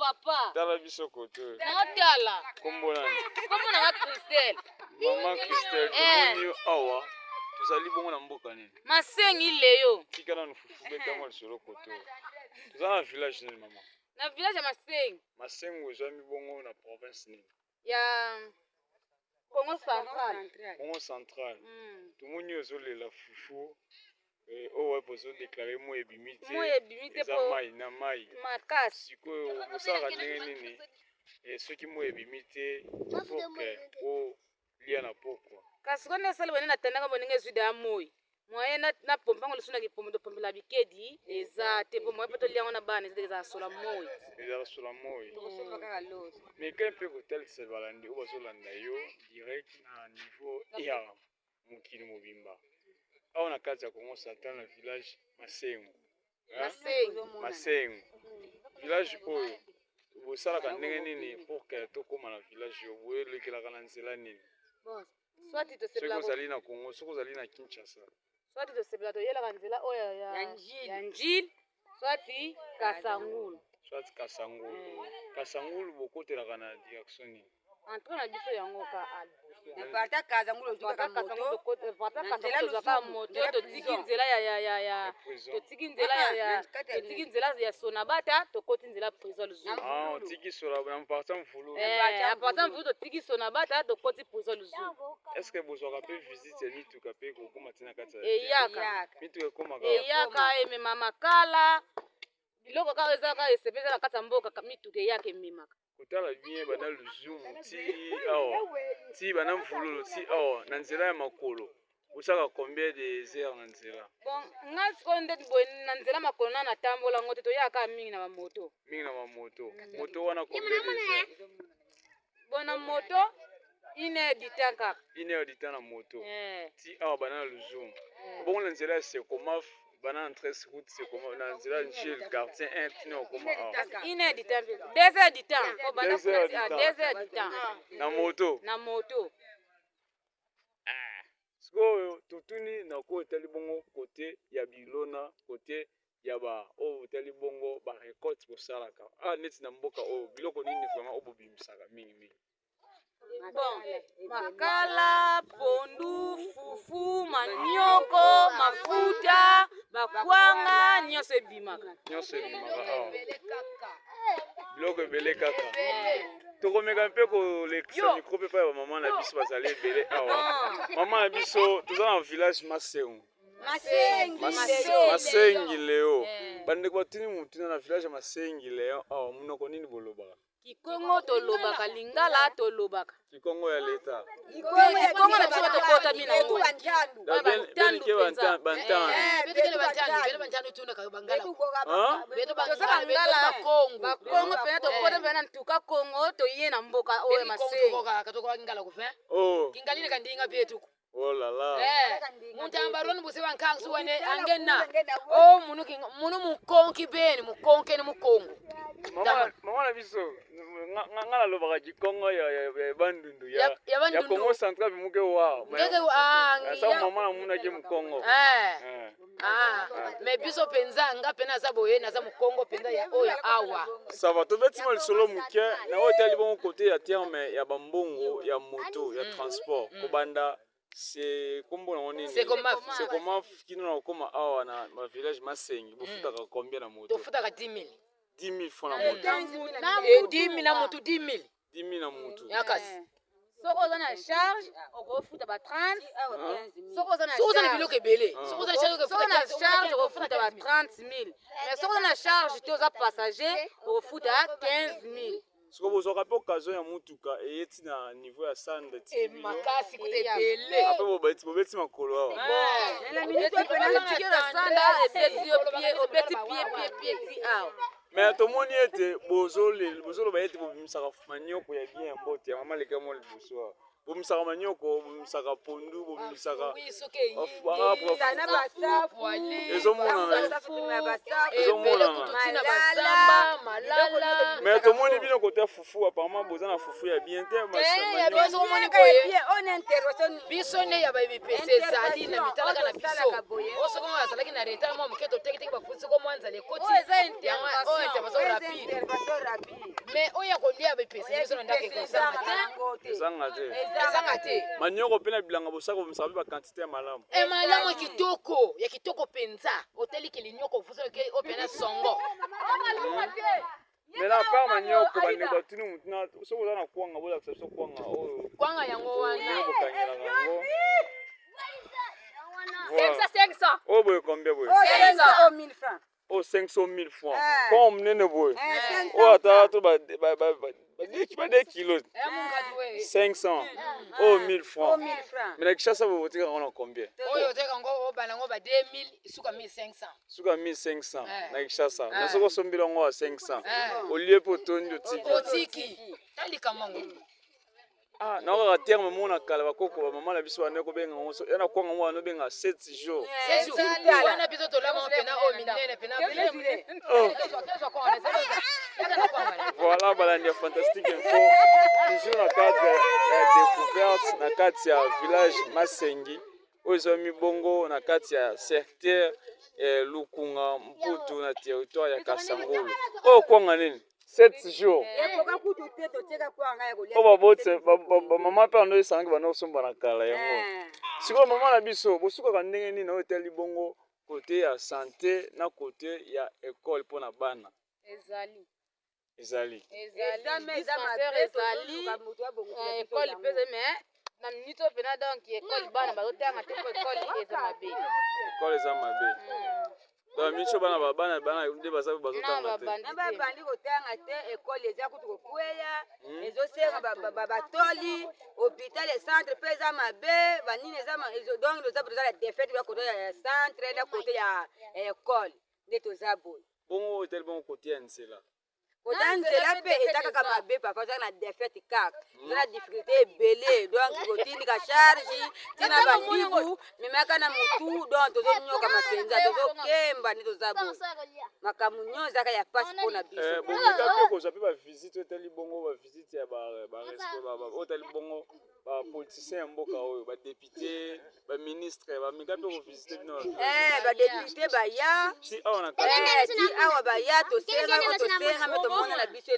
papa. Tala biso koto. Natala. Kombo nani? Kombo na Christelle. Mama Christelle, tomoni awa. Tozali bongo na mboka nini? Masengi leyo. Tika na nufufu betango lisolo koto. Tozala na village nini mama? Na village ya Masengi. Masengo ezwami bongo na province nini? Ya Congo Central. Congo Central. Tomoni ozolela fufu. Owa bozo déclarer mo ebimite. Mo ebimite po. Mai na mai. Makasi. Sikoyo bosala ndenge nini? Soki mo ebimite poke o lia na pokwa. Kasi kone sala bone na tandanga boninge zuda moi. Moye na pompango lusuna ki pomdo pompela bikedi eza te po moye poto lia na bana eza sola moi. Eza sola moi. Mais quand peut hotel se balandi o bazolanda yo direct na niveau ya mukili mobimba. Awa na kati ya Congo Central na village Masengo. Masengo. Village oyo bosalaka ndenge nini pour que tokoma na village yo boyelekelaka na nzela nini? Bon, soit to sebla ko zali na Congo, soko zali na Kinshasa. Soit to sebla to yela nzela oyo ya Njil, soit Kasangulu. Soit Kasangulu. Kasangulu bokotelaka na direction nini? Entre na biso yango ka albo. Parta Kasangulu toka moto. Parta Kasangulu toka moto to tiki nzela ya to tiki nzela ya Sonabata to koti nzela prison Luzulu. Ah, tiki sola na parta mfulu. Parta mfulu to tiki Sonabata to koti prison Luzulu. Est-ce que vous aurez pu visiter mituka pe ko koma tina kati ya? Eyaka. Mituka koma ka. Eyaka emema makala. Biloko ka eza ka esepeza na kati ya mboka mituka eyaka ememaka. Kotala bien bana Luzumu ti awa ti bana mfululu ti awa na nzela ya makolo usaka combien de heures na nzela? Bon ngasi ko ndeti boy na nzela makolo na tambola ngote to yaka mingi na moto moto wana combien de heures? Bona moto ine ditanga na moto ti awa bana Luzumu bongo na nzela c'est comment bana entre route c'est comment na nzela Njil quartier 1 tino koma ine ditambi 2 heures du temps ko bana 2 heures du temps na moto sikoyo tutuni na ko etali bongo côté ya Bilona côté ya ba o etali bongo ba récolte bosalaka neti na mboka o biloko nini vraiment obobimisaka mingi bon makala pondu fufu manioko mafuta bakwanga nyonso ebimaka biloko ebele kaka tokomeka mpe kolekisa mikro mpe pa bamama na biso bazali ebele awa mama na biso toza na village Masengi leo bandeko batuni mutuna na village ya Masengi leo awa munoko nini bolobaka? Kikongo tolobaka lingala tolobaka Kikongo ya leta Kikongo na biso batokota mina ngo bantandu tuna ka bangala beto bangala Kongo pena tokota pena ntuka Kongo to ye na mboka oyo Masengi katoka ngala kufa kingalile kandinga petu. Oh là là. Muntambaroni busewa nkansu wane angena. Oh munu mukonki beni mukonke ni mukongo. Mama na biso ngala lobaka Kikongo ya bandundu ya Congo Central bimuke wa. Ngeke asa mama na muna ke mukongo. Me biso penza nga pena za boye na za mukongo penza ya oya awa. Ça va to betima lisolo muke na hoteli bon côté ya terme ya bambongo ya moto ya transport kobanda. C'est comme comment kino koma awa na ma village Masengi bofutaka combien na moto? Tofutaka 10 000 francs na moto. 10 000 na moto 10 000. 10 000 na moto. Yakasi. Soko za na charge okofuta ba 30. Soko za na biloko ebele. Soko na charge okofuta ba 30 000. Mais soko na charge to za passager okofuta 15 000. Siko bozoka pe occasion ya mutuka eyeti na niveau ya sande ti makasi kutebele ape bobeti makolo awa la minute pena tikio la sanda obeti pied ti awa mais tomoni ete bozolo ba ete bobimisaka manioko ya bien mbote ya mama leka mo liboso bobimisaka manioko bobimisaka pondu bobimisaka mais tomoni bino côté fufu apparemment boza na fufu ya bien te biso ne ya bipese ezali na mitalaka na biso osoko mo azalaki na retard mo moketo tekiteki bafusi ko mwanza le koti yango oyo intervention rapide Mais oya kolia bepesa biso na ndako ekosanga te. Ezanga te. Manioko pe na bilanga bosaka bomisa ba quantité ya malamu. Malamu ya kitoko penza. Hôtel Kilinyoko vuzo ke opena songo. Mais la part manioko bande batuni mutuna so ko na kwanga bola so kwanga oyo. Kwanga yango wana. Bokanyela yango. 500. Oh boy combien boy? 500 000 francs. Oh 500 000 francs. Comme nene boy. Oh ata to ba 2 kilos. 500. Oh 1000 francs. Mais la Kinshasa vous votez on combien? Oyo teka ngo bana ngo ba 2000 suka 1500. Suka 1500 na Kinshasa. Na soko sombila ngo 500. Au lieu pour tondio tiki. Otiki. Tali kamango. Ah, na ka terme mona kala bakoko ba mama na biso bane ko benga ngo so yana kwanga ngo no benga 7 jours. 7 jours. Wana biso to lama pena o minene pena bile. Voilà balandi fantastique info. Toujours na cadre ya découverte na kati ya village Masengi. Ozo mi bongo na kati ya secteur Lukunga Mputu na territoire ya Kasangolo. O kwanga nini? 7 jours. Oba bote ba mama pa ndo isangi bana osomba na kala yango. Siko mama na biso bosuka ka ndenge nini na hotel bongo côté ya santé na côté ya école pona bana. Ezali. École pese mais na minute pena donc école bana bazotanga te école eza mabe. École eza mabe. Donc micho bana nde baza bazotanga te. Na bandi kotanga te école eza kutu kokweya ezosenga batoli hôpital et centre pesa mabe banini eza donc nous avons la défaite ya côté ya centre na côté ya école nde toza boy. Bongo hotel bongo côté ya Nzela. Kota Nzela pe etaka kama mabe papa za na défaite kaka. Za difficulté ebele donc kotindi ka charge tina bandibu memaka na mutu donc tozo nyoka mapenza tozo kemba ni toza bo. Makamunyo zaka ya passe pona biso. Bomika pe ko zapi ba visite hotel bongo ba visite ya ba resto ba hotel bongo ba politicien mboka oyo ba député ba ministre ba mika pe ko visite bino. Ba député ba ya si awa na si awa ba ya to senga meto mona na biso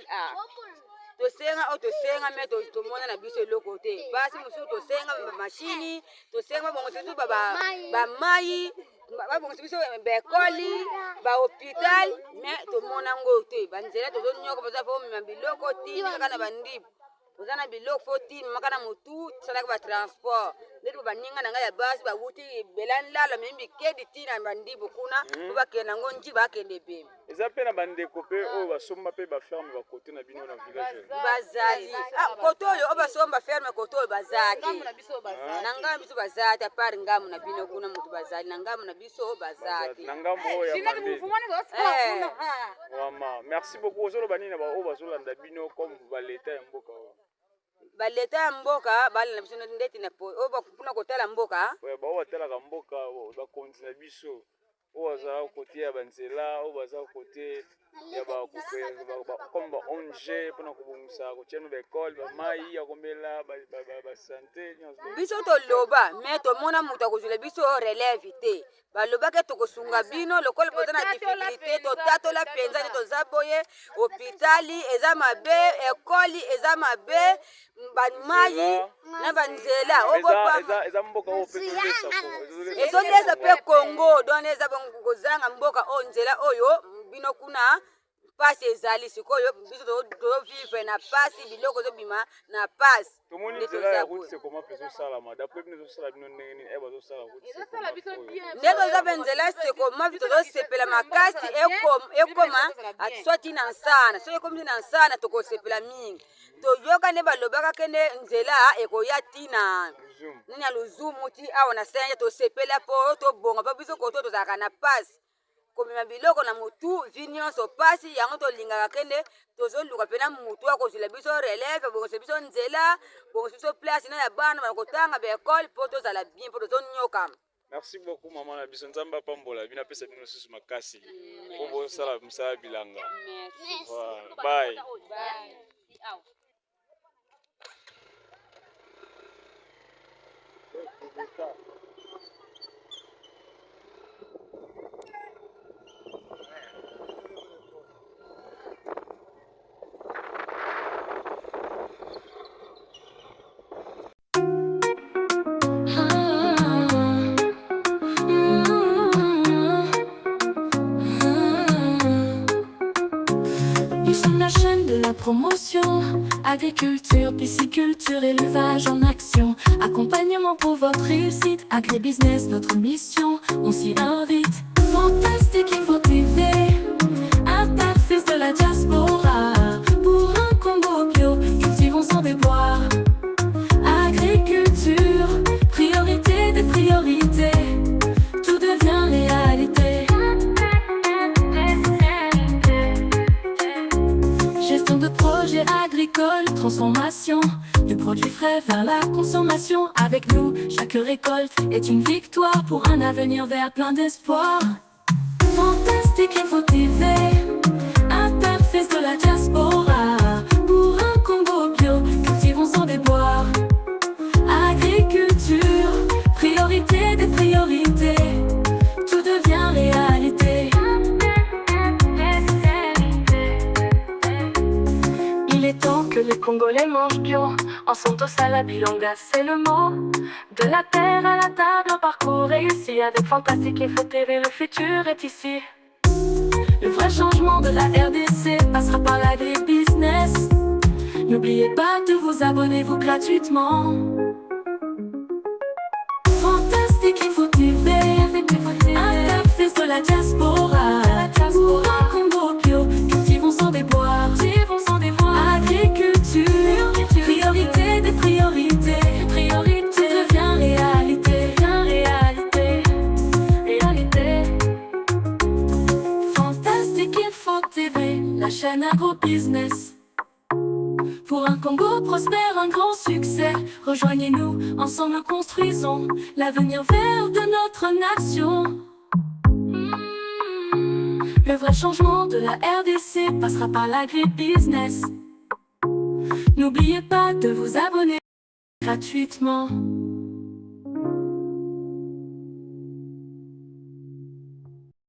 to senga meto to mona na biso loko te basi musu to senga machine to senga bongo tetu ba mai ba bongo biso ba école ba hôpital mais to mona ngo te ba nzela to zonyoka baza fo mbiloko ti kana bandibu ozana biloko foti makana mutu salaka ba transport ndeto baninga nanga ya basi ba wuti belanlala membi kedi tina bandibu kuna ba kena ngo nji ba kende be eza pe na bande kopé o ba somba pe ba ferme ba côté na bino na village bazali koto yo ba somba ferme koto bazati nanga biso bazati apart ngamu na bino kuna mutu bazali nanga na biso bazati nanga mo ya bande wama merci beaucoup ozolo banina ba o bazolanda bino comme ba leta ya mboka baleta ya mboka bala na biso ndeti na po o bakupuna kotala mboka ba o batala ka mboka ba kontina biso o baza côté ya banzela o baza côté ya ba comme ba ONG pona kubungisa ko tsheno ba école ba mai ya komela ba santé biso to loba mais to mona muta ko jula biso relève te baloba ke to kosunga bino lokole boza na difficulté to tato la penza to zaboye hôpitali eza mabe école eza mabe banmai na banzela eza mboka o petolesa ko ezoleza pe Congo don eza bongozanga mboka o nzela oyo bino kuna pasi ezali sikoyo biso to vivre na pasi biloko zo bima na pasi tomoni nzela ya route c'est comment peso sala ma d'après bino zo sala bino ndenge nini eba zo sala route c'est sala biso bien ndeko za benzela c'est comment biso zo sepela makasi ekoma atswati na nsana so ekomi na nsana to ko sepela mingi to yoka ne balobaka kende nzela ekoya tina nini ya luzumu ti awa na senja to sepela po to bonga pa biso ko to zaka na pasi komema biloko na mutu vinion so pasi yango to lingaka kende tozoluka pena mutu akozula biso relève bongo biso nzela bongo biso place na ya bana bakotanga ba école po tozala bien po tozonyoka. Merci beaucoup maman na biso nzamba pambola bina pesa bino susu makasi po bo sala msala bilanga. Bye. Bye. Ils sont la chaîne de la promotion. Agriculture, pisciculture, élevage en action. Accompagnement pour votre réussite. Agribusiness, notre mission, on s'y invite. Fantastique Info TV, interface de la diaspora. Pour un Congo bio, cultivons sans déboire. Agriculture, priorité des priorités. Tout devient réalité. Gestion de projets agricoles, transformation du produit frais vers la consommation. Avec nous, chaque récolte est une victoire pour un avenir vert plein d'espoir. Fantastique Info TV, interface de la diaspora. Pour un Congo bio, cultivons sans déboire. Agriculture, priorité des priorités. Tout devient réalité. Il est temps que les Congolais mangent bio. En santo salade bilonga, c'est le mot. De la terre à la table, un parcours réussi. Avec Fantastique Info TV, le futur est ici. Le vrai changement de la RDC passera par l'agribusiness. N'oubliez pas de vous abonner, vous gratuitement. Fantastique Info TV, interface de la diaspora. Pour un Congo bio, cultivons sans déboire. Agriculture, priorité des priorités. Tout devient réalité. Fantastique Info TV, la chaîne agro-business. Pour un Congo prospère, un grand succès. Rejoignez-nous, ensemble construisons l'avenir vert de notre nation. Le vrai changement de la RDC passera par l'agribusiness. N'oubliez pas de vous abonner gratuitement.